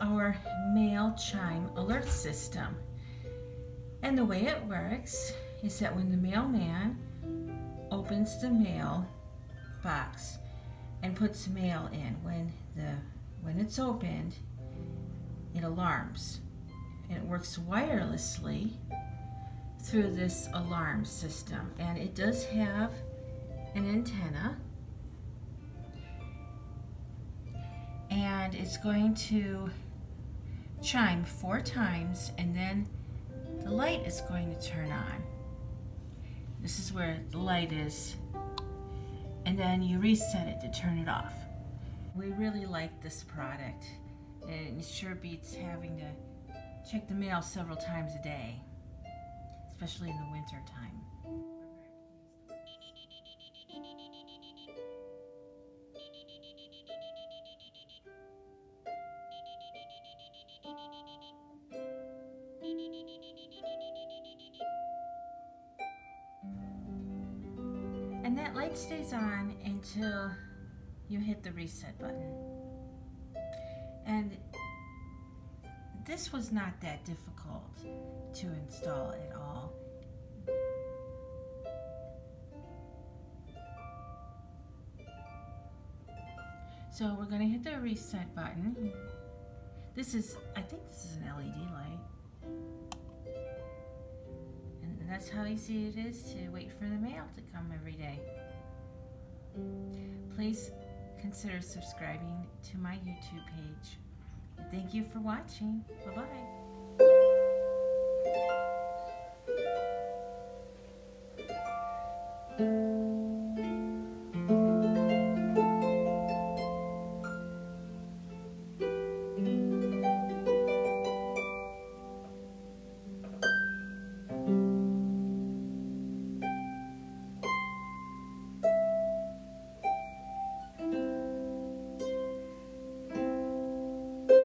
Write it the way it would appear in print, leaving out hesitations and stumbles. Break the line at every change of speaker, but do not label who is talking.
our mail chime alert system. And the way it works is that when the mailman opens the mail box and puts mail in, when it's opened, it alarms. And it works wirelessly through this alarm system. And it does have an antenna. And it's going to chime 4 times, and then the light is going to turn on. This is where the light is. And then you reset it to turn it off. We really like this product. And it sure beats having to check the mail several times a day, especially in the winter time. And that light stays on until you hit the reset button. And this was not that difficult to install at all. So we're going to hit the reset button. I think this is an LED light. And that's how easy it is to wait for the mail to come every day. Please consider subscribing to my YouTube page. Thank you for watching. Bye-bye.